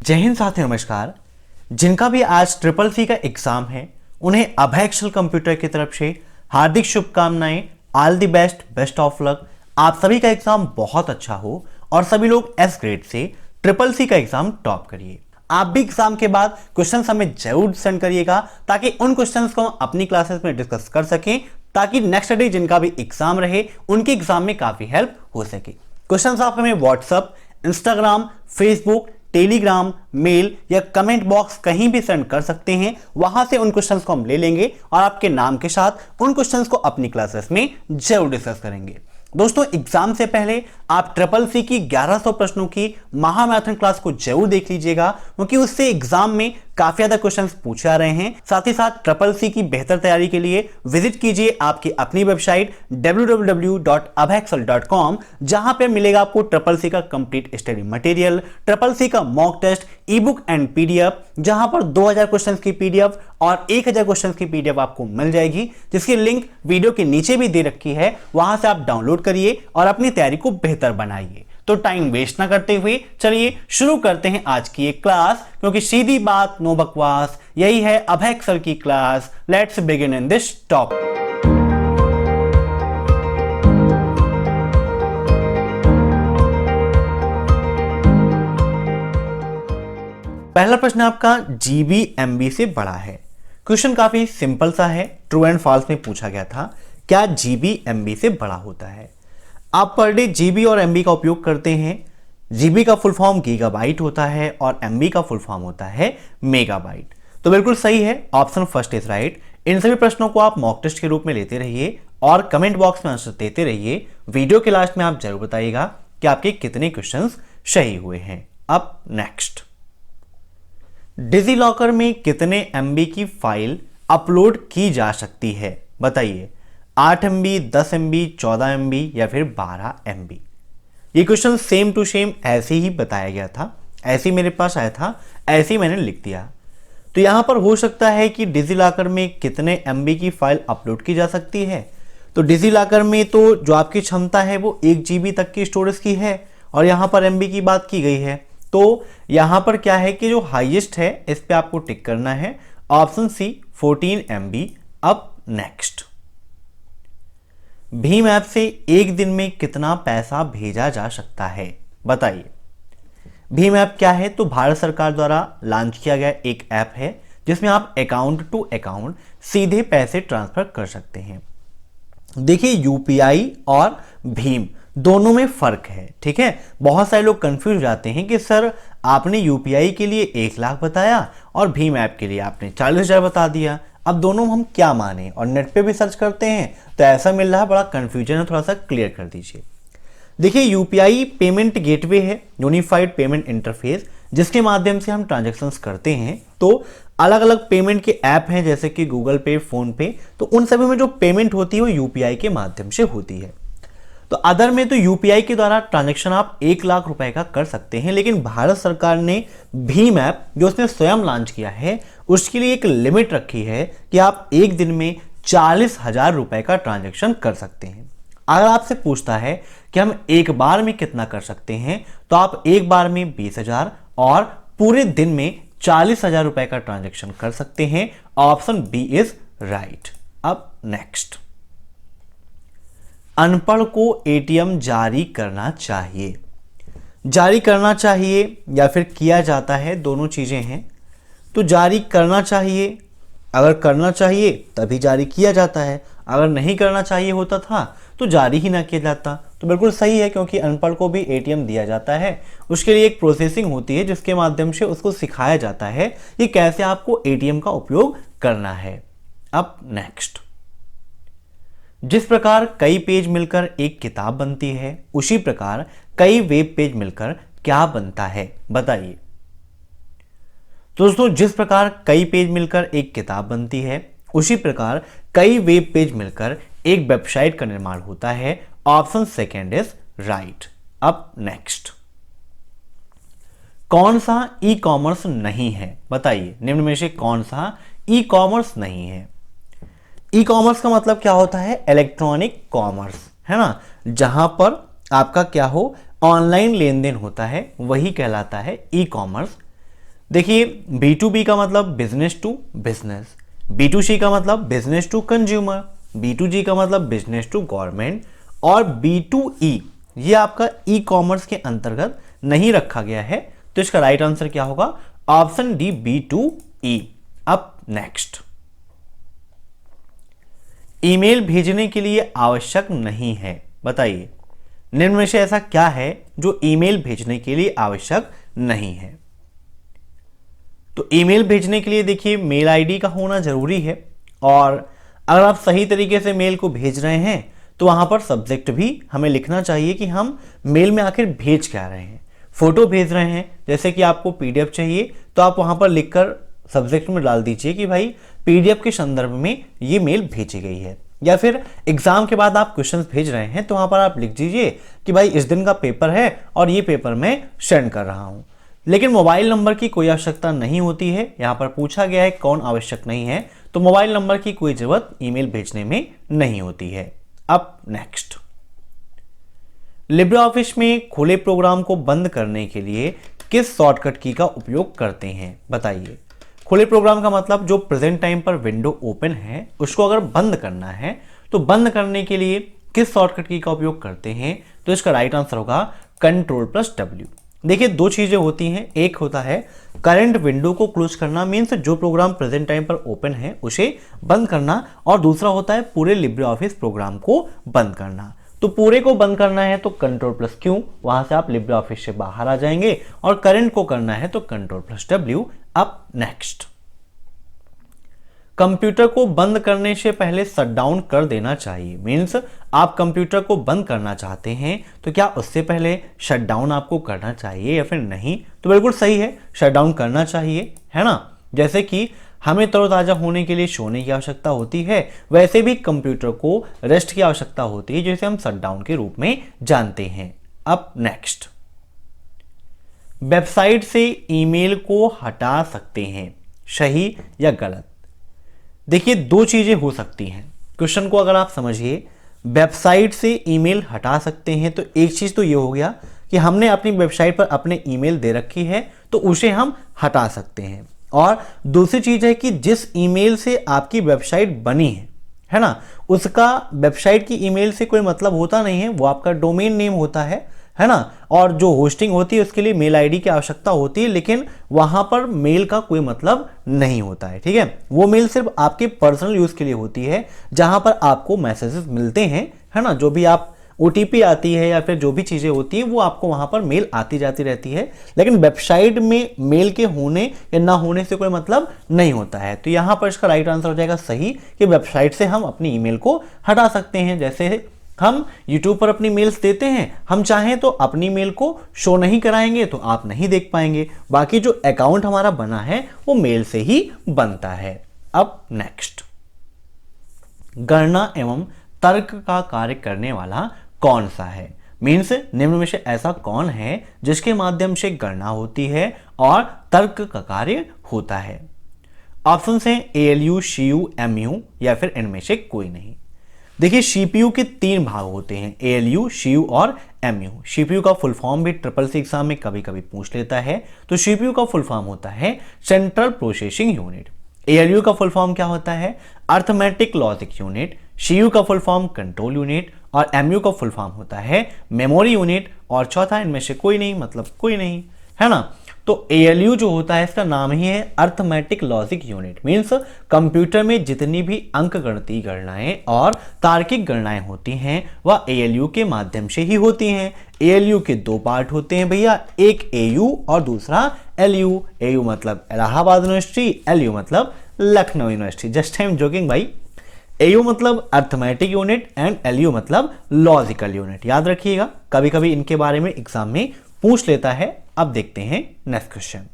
जय हिंद साथियों, नमस्कार। जिनका भी आज ट्रिपल सी का एग्जाम है उन्हें अभय एक्सेल कंप्यूटर की तरफ से हार्दिक शुभकामनाएं। All the best, best of luck. आप सभी का एग्जाम बहुत अच्छा हो और सभी लोग एस ग्रेड से ट्रिपल सी का एग्जाम टॉप करिए। आप भी एग्जाम के बाद क्वेश्चन हमें जरूर सेंड करिएगा ताकि उन क्वेश्चंस को हम अपनी क्लासेस में डिस्कस कर सकें, ताकि नेक्स्ट डे जिनका भी एग्जाम रहे उनके एग्जाम में काफी हेल्प हो सके। क्वेश्चंस आप हमें WhatsApp, Instagram, Facebook, Telegram, mail या कमेंट बॉक्स कहीं भी सेंड कर सकते हैं। वहां से उन क्वेश्चंस को हम ले लेंगे और आपके नाम के साथ उन क्वेश्चंस को अपनी क्लासेस में जरूर डिस्कस करेंगे। दोस्तों, एग्जाम से पहले आप ट्रिपल सी की 1100 प्रश्नों की महामैराथन क्लास को जरूर देख लीजिएगा, क्योंकि उससे एग्जाम में काफी ज्यादा क्वेश्चंस पूछे आ रहे हैं। साथ ही साथ ट्रिपल सी की बेहतर तैयारी के लिए विजिट कीजिए आपकी अपनी वेबसाइट www.abhaexcel.com, जहां पे मिलेगा आपको ट्रिपल सी का complete study material, triple C का mock test, e book and PDF, जहां पर 2000 क्वेश्चन की पीडीएफ और 1000 क्वेश्चन की पीडीएफ आपको मिल जाएगी, जिसकी लिंक वीडियो के नीचे भी दे रखी है। वहां से आप डाउनलोड करिए और अपनी तैयारी को बेहतर बनाइए। तो टाइम वेस्ट ना करते हुए चलिए शुरू करते हैं आज की एक क्लास, क्योंकि सीधी बात नो बकवास, यही है अभय एक्सेल की class. Let's begin in this topic. पहला प्रश्न आपका जीबी एमबी से बड़ा है। क्वेश्चन काफी सिंपल सा है, ट्रू एंड फॉल्स में पूछा गया था, क्या जीबी एमबी से बड़ा होता है। आप पर डे जीबी और एमबी का उपयोग करते हैं। जीबी का फुल फॉर्म गीगाबाइट होता है और एमबी का फुल फॉर्म होता है मेगाबाइट। तो बिल्कुल सही है, ऑप्शन फर्स्ट इज राइट। इन सभी प्रश्नों को आप मॉक टेस्ट के रूप में लेते रहिए और कमेंट बॉक्स में आंसर देते रहिए। वीडियो के लास्ट में आप जरूर बताइएगा कि आपके कितने क्वेश्चंस सही हुए हैं। अब नेक्स्ट, डिजीलॉकर में कितने एमबी की फाइल अपलोड की जा सकती है, बताइए। 8 MB, 10 MB, 14 MB या फिर 12 MB। ये क्वेश्चन सेम टू सेम ऐसे ही बताया गया था, ऐसे ही मेरे पास आया था, ऐसे ही मैंने लिख दिया। तो यहां पर हो सकता है कि डिजीलॉकर में कितने MB की फाइल अपलोड की जा सकती है। तो डिजीलॉकर में तो जो आपकी क्षमता है वो 1 GB तक की स्टोरेज की है और यहां पर MB की बात की गई है। तो यहां पर क्या है कि जो हाईएस्ट है इस पे आपको टिक करना है, ऑप्शन सी 14 MB। अब नेक्स्ट, भीम ऐप से एक दिन में कितना पैसा भेजा जा सकता है, बताइए। भीम ऐप क्या है? तो भारत सरकार द्वारा लॉन्च किया गया एक ऐप है जिसमें आप अकाउंट टू अकाउंट सीधे पैसे ट्रांसफर कर सकते हैं। देखिए, यूपीआई और भीम दोनों में फर्क है, ठीक है। बहुत सारे लोग कंफ्यूज हो जाते हैं कि सर आपने यूपीआई के लिए 1 लाख बताया और भीम ऐप के लिए आपने 40,000 बता दिया। अब दोनों हम क्या माने, और नेट पे भी सर्च करते हैं तो ऐसा मिल रहा है, बड़ा कंफ्यूजन है, थोड़ा सा क्लियर कर दीजिए। देखिए, यूपीआई पेमेंट गेटवे है, यूनिफाइड पेमेंट इंटरफेस, जिसके माध्यम से हम ट्रांजैक्शंस करते हैं। तो अलग अलग पेमेंट के ऐप हैं जैसे कि गूगल पे, फोन पे, तो उन सभी में जो पेमेंट होती है वो यूपीआई के माध्यम से होती है। तो अदर में तो यूपीआई के द्वारा ट्रांजैक्शन आप 1 लाख रुपए का कर सकते हैं, लेकिन भारत सरकार ने भीम ऐप जो उसने स्वयं लॉन्च किया है उसके लिए एक लिमिट रखी है कि आप एक दिन में 40,000 रुपए का ट्रांजैक्शन कर सकते हैं। अगर आपसे पूछता है कि हम एक बार में कितना कर सकते हैं, तो आप एक बार में 20,000 और पूरे दिन में 40,000 रुपए का ट्रांजैक्शन कर सकते हैं। Option B is right. अब नेक्स्ट, अनपढ़ को एटीएम जारी करना चाहिए। जारी करना चाहिए या फिर किया जाता है, दोनों चीजें हैं। तो जारी करना चाहिए, अगर करना चाहिए तभी जारी किया जाता है, अगर नहीं करना चाहिए होता था तो जारी ही ना किया जाता। तो बिल्कुल सही है, क्योंकि अनपढ़ को भी एटीएम दिया जाता है, उसके लिए एक प्रोसेसिंग होती है जिसके माध्यम से उसको सिखाया जाता है कि कैसे आपको एटीएम का उपयोग करना है। अब नेक्स्ट, जिस प्रकार कई पेज मिलकर एक किताब बनती है, उसी प्रकार कई वेब पेज मिलकर क्या बनता है, बताइए। दोस्तों, जिस प्रकार कई पेज मिलकर एक किताब बनती है, उसी प्रकार कई वेब पेज मिलकर एक वेबसाइट का निर्माण होता है। Option second is right. अब नेक्स्ट, कौन सा ई कॉमर्स नहीं है, बताइए। निम्न में से कौन सा ई कॉमर्स नहीं है? ई कॉमर्स का मतलब क्या होता है? इलेक्ट्रॉनिक कॉमर्स, है ना, जहां पर आपका क्या हो, ऑनलाइन लेन देन होता है, वही कहलाता है ई कॉमर्स। देखिए B2B का मतलब बिजनेस टू बिजनेस, B2C का मतलब बिजनेस टू कंज्यूमर, B2G का मतलब बिजनेस टू गवर्नमेंट, और B2E ये आपका ई कॉमर्स के अंतर्गत नहीं रखा गया है। तो इसका राइट आंसर क्या होगा? Option D B2E। अब नेक्स्ट, ईमेल भेजने के लिए आवश्यक नहीं है, बताइए निम्न में से ऐसा क्या है जो ईमेल भेजने के लिए आवश्यक नहीं है? तो ईमेल भेजने के लिए देखिए मेल आईडी का होना जरूरी है, और अगर आप सही तरीके से मेल को भेज रहे हैं तो वहां पर सब्जेक्ट भी हमें लिखना चाहिए कि हम मेल में आखिर भेज क्या रहे हैं। फोटो भेज रहे हैं, जैसे कि आपको पीडीएफ चाहिए तो आप वहां पर लिखकर सब्जेक्ट में डाल दीजिए कि भाई पीडीएफ के संदर्भ में ये मेल भेजी गई है। या फिर एग्जाम के बाद आप क्वेश्चंस भेज रहे हैं तो वहां पर आप लिख दीजिए कि भाई इस दिन का पेपर है और ये पेपर मैं सेंड कर रहा हूं। लेकिन मोबाइल नंबर की कोई आवश्यकता नहीं होती है, यहां पर पूछा गया है कौन आवश्यक नहीं है, तो मोबाइल नंबर की कोई जरूरत ईमेल भेजने में नहीं होती है। अब नेक्स्ट, लिब्रे ऑफिस में खुले प्रोग्राम को बंद करने के लिए किस शॉर्टकट की का उपयोग करते हैं? बताइए। खुले प्रोग्राम का मतलब जो प्रेजेंट टाइम पर विंडो ओपन है उसको अगर बंद करना है तो बंद करने के लिए किस शॉर्टकट की का उपयोग करते हैं? तो इसका राइट आंसर होगा Ctrl+W। देखिए दो चीजें होती हैं, एक होता है करंट विंडो को क्लोज करना, मीन्स जो प्रोग्राम प्रेजेंट टाइम पर ओपन है उसे बंद करना, और दूसरा होता है पूरे लिब्रे ऑफिस प्रोग्राम को बंद करना। तो पूरे को बंद करना है तो Ctrl+Q, वहां से आप लिब्रे ऑफिस से बाहर आ जाएंगे, और करंट को करना है तो Ctrl+W। अब नेक्स्ट, कंप्यूटर को बंद करने से पहले शटडाउन कर देना चाहिए, मीन्स आप कंप्यूटर को बंद करना चाहते हैं तो क्या उससे पहले शटडाउन आपको करना चाहिए या फिर नहीं? तो बिल्कुल सही है, शटडाउन करना चाहिए, है ना। जैसे कि हमें तरोताजा होने के लिए सोने की आवश्यकता होती है, वैसे भी कंप्यूटर को रेस्ट की आवश्यकता होती है, जिसे हम शटडाउन के रूप में जानते हैं। अब नेक्स्ट, वेबसाइट से ईमेल को हटा सकते हैं, सही या गलत? देखिए दो चीजें हो सकती हैं, क्वेश्चन को अगर आप समझिए, वेबसाइट से ईमेल हटा सकते हैं तो एक चीज तो ये हो गया कि हमने अपनी वेबसाइट पर अपने ईमेल दे रखी है तो उसे हम हटा सकते हैं, और दूसरी चीज है कि जिस ईमेल से आपकी वेबसाइट बनी है ना, उसका वेबसाइट की ईमेल से कोई मतलब होता नहीं है, वो आपका डोमेन नेम होता है ना, और जो होस्टिंग होती है उसके लिए मेल आईडी की आवश्यकता होती है, लेकिन वहां पर मेल का कोई मतलब नहीं होता है, ठीक है। वो मेल सिर्फ आपके पर्सनल यूज के लिए होती है, जहां पर आपको मैसेजेस मिलते हैं, है ना, जो भी आप OTP आती है या फिर जो भी चीजें होती है वो आपको वहां पर मेल आती जाती रहती है, लेकिन वेबसाइट में मेल के होने या ना होने से कोई मतलब नहीं होता है। तो यहां पर इसका राइट आंसर हो जाएगा सही, कि वेबसाइट से हम अपनी ईमेल को हटा सकते हैं। जैसे हम YouTube पर अपनी मेल्स देते हैं, हम चाहें तो अपनी मेल को शो नहीं कराएंगे तो आप नहीं देख पाएंगे, बाकी जो अकाउंट हमारा बना है वो मेल से ही बनता है। अब नेक्स्ट, गणना एवं तर्क का कार्य करने वाला कौन सा है? मीन्स निम्न में से ऐसा कौन है जिसके माध्यम से गणना होती है और तर्क का कार्य होता है? ऑप्शन है ALU, CU, MU या फिर इनमें से कोई नहीं। देखिए CPU के 3 भाग होते हैं, ALU, CU और MU। CPU का फुल फॉर्म भी SSC एग्जाम में कभी कभी पूछ लेता है, तो CPU का फुल फॉर्म होता है सेंट्रल प्रोसेसिंग यूनिट। ALU का फुल फॉर्म क्या होता है? Arithmetic logic unit. CU का फुल फॉर्म कंट्रोल यूनिट, और MU का फुल फॉर्म होता है मेमोरी यूनिट, और चौथा इनमें से कोई नहीं, मतलब कोई नहीं, है ना। तो ALU जो होता है इसका नाम ही है arithmetic logic unit, means computer में जितनी भी अंकगणितीय गणनाएं और तार्किक गणनाएं होती हैं वह ALU के माध्यम से ही होती हैं। ALU के 2 पार्ट होते हैं भैया, एक AU और दूसरा LU। AU मतलब इलाहाबाद यूनिवर्सिटी, LU मतलब Lucknow university. Just I am joking भाई। AU मतलब अर्थमेटिक यूनिट एंड LU मतलब लॉजिकल यूनिट, याद रखिएगा, कभी कभी इनके बारे में एग्जाम में पूछ लेता है। अब देखते हैं next question.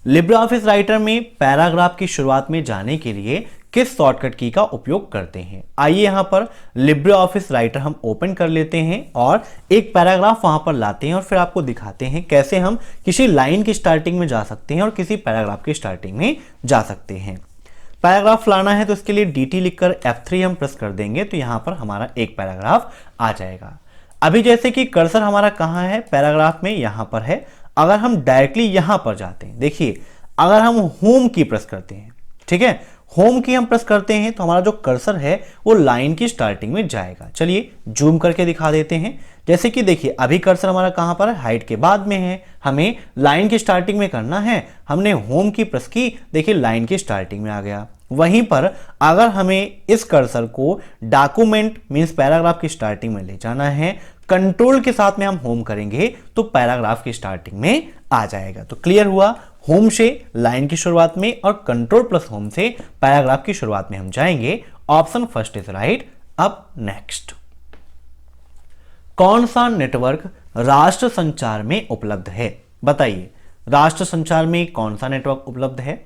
Libre office writer में पैराग्राफ की शुरुआत में जाने के लिए किस शॉर्टकट की का उपयोग करते हैं? आइए यहां पर लिब्रे ऑफिस राइटर हम ओपन कर लेते हैं और एक पैराग्राफ वहां पर लाते हैं, और फिर आपको दिखाते हैं कैसे हम किसी लाइन की स्टार्टिंग में जा सकते हैं और किसी पैराग्राफ की स्टार्टिंग में जा सकते हैं। पैराग्राफ लाना है तो इसके लिए DT लिखकर F3 हम प्रेस कर देंगे तो यहां पर हमारा एक पैराग्राफ आ जाएगा। अभी जैसे कि कर्सर हमारा कहां है पैराग्राफ में, यहां पर है। अगर हम डायरेक्टली यहां पर जाते हैं, देखिए अगर हम होम की प्रेस करते हैं, ठीक है, होम की हम प्रेस करते हैं तो हमारा जो कर्सर है वो लाइन की स्टार्टिंग में जाएगा। चलिए जूम करके दिखा देते हैं। जैसे कि देखिए अभी कर्सर हमारा कहां पर है, हाइट के बाद में है, हमें लाइन की स्टार्टिंग में करना है। हमने होम की प्रेस की, देखिए लाइन की स्टार्टिंग में आ गया। वहीं पर अगर हमें इस कर्सर को डॉक्यूमेंट मींस पैराग्राफ की स्टार्टिंग में ले जाना है, कंट्रोल के साथ में हम होम करेंगे तो पैराग्राफ की स्टार्टिंग में आ जाएगा। तो क्लियर हुआ, होम से लाइन की शुरुआत में और कंट्रोल प्लस होम से पैराग्राफ की शुरुआत में हम जाएंगे। Option first is right. अब नेक्स्ट, कौन सा नेटवर्क राष्ट्र संचार में उपलब्ध है? बताइए राष्ट्र संचार में कौन सा नेटवर्क उपलब्ध है?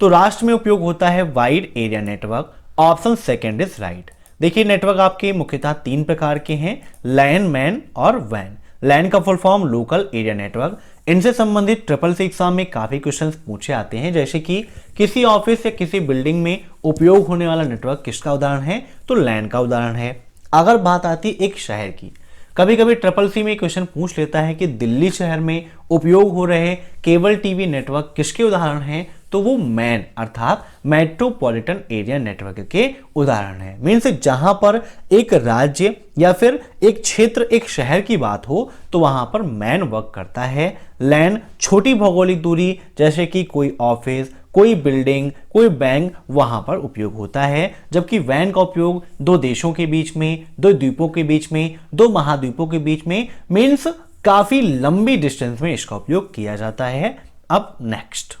तो राष्ट्र में उपयोग होता है wide area network. Option second is right. देखिए नेटवर्क आपके मुख्यतः 3 प्रकार के हैं, लैन, मैन और वैन। लैन का full form local area network. इनसे संबंधित ट्रिपल सी एग्जाम में काफी क्वेश्चंस पूछे आते हैं, जैसे कि किसी ऑफिस या किसी बिल्डिंग में उपयोग होने वाला नेटवर्क किसका उदाहरण है? तो लैन का उदाहरण है। अगर बात आती है एक शहर की, कभी कभी ट्रिपल सी में क्वेश्चन पूछ लेता है कि दिल्ली शहर में उपयोग हो रहे केबल टीवी नेटवर्क किसके उदाहरण हैं? तो वो मैन अर्थात मेट्रोपॉलिटन एरिया नेटवर्क के उदाहरण है। मीन्स जहां पर एक राज्य या फिर एक क्षेत्र, एक शहर की बात हो तो वहां पर मैन वर्क करता है। लैन छोटी भौगोलिक दूरी, जैसे कि कोई ऑफिस, कोई बिल्डिंग, कोई बैंक, वहां पर उपयोग होता है। जबकि वैन का उपयोग 2 देशों के बीच में, 2 द्वीपों के बीच में, 2 महाद्वीपों के बीच में, मीन्स काफी लंबी डिस्टेंस में इसका उपयोग किया जाता है। अब नेक्स्ट,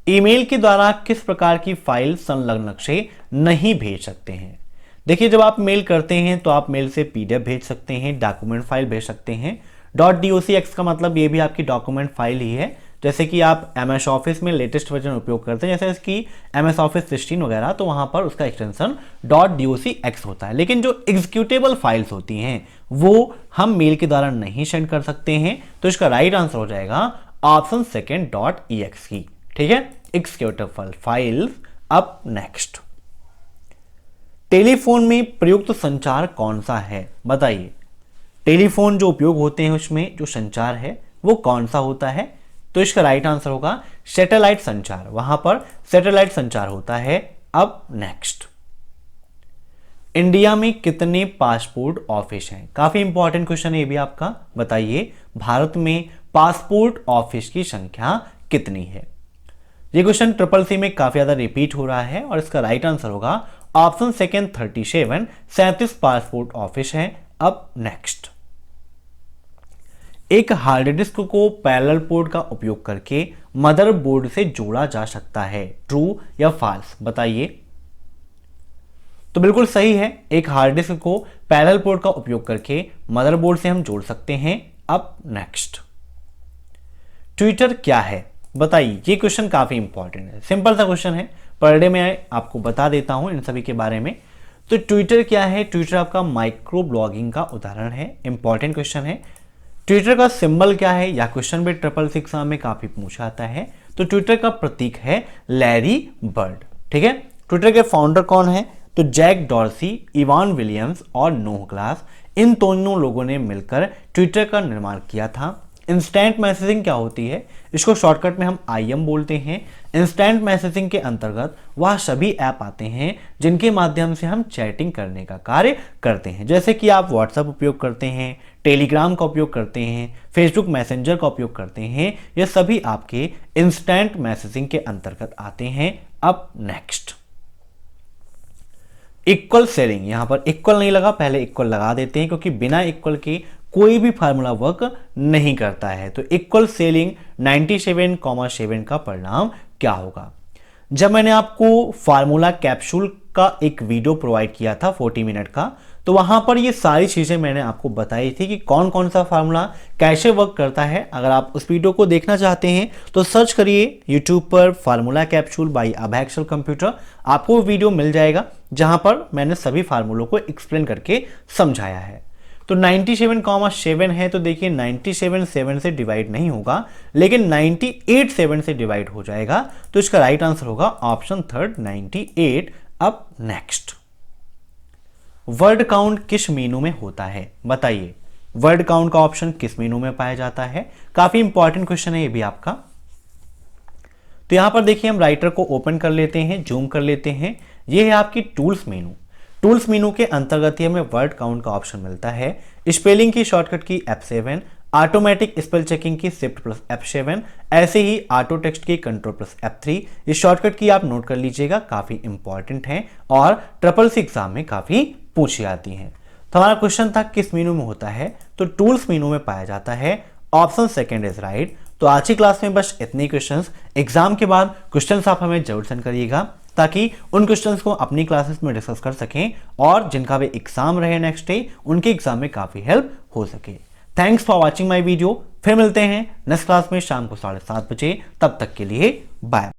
ईमेल के द्वारा किस प्रकार की फाइल संलग्नक से नहीं भेज सकते हैं? देखिए जब आप मेल करते हैं तो आप मेल से पीडीएफ भेज सकते हैं, डॉक्यूमेंट फाइल भेज सकते हैं। .docx का मतलब ये भी आपकी डॉक्यूमेंट फाइल ही है। जैसे कि आप MS ऑफिस में लेटेस्ट वर्जन उपयोग करते हैं, जैसे इसकी MS ऑफिस 16 वगैरह, तो वहां पर उसका एक्सटेंशन .docx होता है। लेकिन जो एग्जीक्यूटेबल फाइल्स होती हैं वो हम मेल के द्वारा नहीं सेंड कर सकते हैं। तो इसका राइट आंसर हो जाएगा ऑप्शन सेकेंड .exe। ठीक है, एग्जीक्यूटेबल फाइल्स। अब नेक्स्ट, टेलीफोन में प्रयुक्त संचार कौन सा है? बताइए टेलीफोन जो उपयोग होते हैं उसमें जो संचार है वो कौन सा होता है? तो इसका राइट आंसर होगा सैटेलाइट संचार, वहां पर सैटेलाइट संचार होता है। अब नेक्स्ट, इंडिया में कितने पासपोर्ट ऑफिस हैं? काफी इंपॉर्टेंट क्वेश्चन है ये भी आपका। बताइए भारत में पासपोर्ट ऑफिस की संख्या कितनी है? ये क्वेश्चन ट्रिपल सी में काफी ज्यादा रिपीट हो रहा है और इसका राइट आंसर होगा ऑप्शन सेकेंड 37, 37 पासपोर्ट ऑफिस है। अब नेक्स्ट, एक हार्ड डिस्क को पैरेलल पोर्ट का उपयोग करके मदरबोर्ड से जोड़ा जा सकता है, ट्रू या फॉल्स? बताइए। तो बिल्कुल सही है, एक हार्ड डिस्क को पैरेलल पोर्ट का उपयोग करके मदरबोर्ड से हम जोड़ सकते हैं। अब नेक्स्ट, ट्विटर क्या है? बताइए। ये क्वेश्चन काफी इंपॉर्टेंट है, सिंपल सा क्वेश्चन है, पर डे में आपको बता देता हूं इन सभी के बारे में। तो ट्विटर क्या है? ट्विटर आपका माइक्रो ब्लॉगिंग का उदाहरण है, इंपॉर्टेंट क्वेश्चन है। ट्विटर का सिंबल क्या है? या क्वेश्चन भी ट्रिपल सी एग्जाम में काफी पूछा आता है। तो ट्विटर का प्रतीक है लैरी बर्ड। ठीक है, ट्विटर के फाउंडर कौन है? तो जैक डॉर्सी, इवान विलियम्स और नोह ग्लास, इन दोनों लोगों ने मिलकर ट्विटर का निर्माण किया था। इंस्टेंट मैसेजिंग क्या होती है? इसको शॉर्टकट में हम IM बोलते हैं। इंस्टेंट मैसेजिंग के अंतर्गत वह सभी ऐप आते हैं जिनके माध्यम से हम चैटिंग करने का कार्य करते हैं, जैसे कि आप व्हाट्सएप उपयोग करते हैं, टेलीग्राम का उपयोग करते हैं, फेसबुक मैसेंजर का उपयोग करते हैं। ये सभी आपके इंस्टेंट मैसेजिंग के अंतर्गत आते हैं। अब नेक्स्ट, इक्वल सेलिंग। यहां पर इक्वल नहीं लगा, पहले इक्वल लगा देते हैं क्योंकि बिना इक्वल के कोई भी फार्मूला वर्क नहीं करता है। तो इक्वल सेलिंग 97,7 का परिणाम क्या होगा? जब मैंने आपको फार्मूला कैप्सूल का एक वीडियो प्रोवाइड किया था 40 मिनट का, तो वहां पर ये सारी चीजें मैंने आपको बताई थी कि कौन कौन सा फार्मूला कैसे वर्क करता है। अगर आप उस वीडियो को देखना चाहते हैं तो सर्च करिए YouTube पर फार्मूला कैप्सूल बाय अभय एक्सेल कंप्यूटर, आपको वो वीडियो मिल जाएगा जहां पर मैंने सभी फार्मूलों को एक्सप्लेन करके समझाया है। तो 97,7 है, तो देखिए 97 7 से डिवाइड नहीं होगा, लेकिन 98 7 से डिवाइड हो जाएगा। तो इसका राइट आंसर होगा ऑप्शन थर्ड 98। अब नेक्स्ट, वर्ड काउंट किस मीनू में होता है? बताइए। वर्ड काउंट का ऑप्शन किस मेनू में पाया जाता है। काफी इंपॉर्टेंट क्वेश्चन है ये भी आपका। तो यहां पर देखिए हम राइटर को ओपन कर लेते हैं, जूम कर लेते हैं। ये है आपकी टूल्स मेनू। टूल्स मेनू के अंतर्गत ही हमें वर्ड काउंट का ऑप्शन मिलता है, स्पेलिंग की शॉर्टकट की F7, ऑटोमेटिक स्पेल चेकिंग की शिफ्ट प्लस F7, ऐसे ही ऑटो टेक्स्ट की कंट्रोल प्लस F3। ये शॉर्टकट की आप नोट कर लीजिएगा, काफी इंपॉर्टेंट है और ट्रिपल सी एग्जाम में काफी पूछी आती हैं। तो हमारा क्वेश्चन था किस मेनू में होता है, तो टूल्स मेनू में पाया जाता है। Option second is right. तो आज की क्लास में बस इतने क्वेश्चंस। एग्जाम के बाद क्वेश्चंस आप हमें जरूर सेंड करिएगा ताकि उन क्वेश्चंस को अपनी क्लासेस में डिस्कस कर सकें और जिनका भी एग्जाम रहे नेक्स्ट डे उनके एग्जाम में काफी हेल्प हो सके। Thanks for watching my video. फिर मिलते हैं नेक्स्ट क्लास में शाम को 7:30 बजे। तब तक के लिए बाय।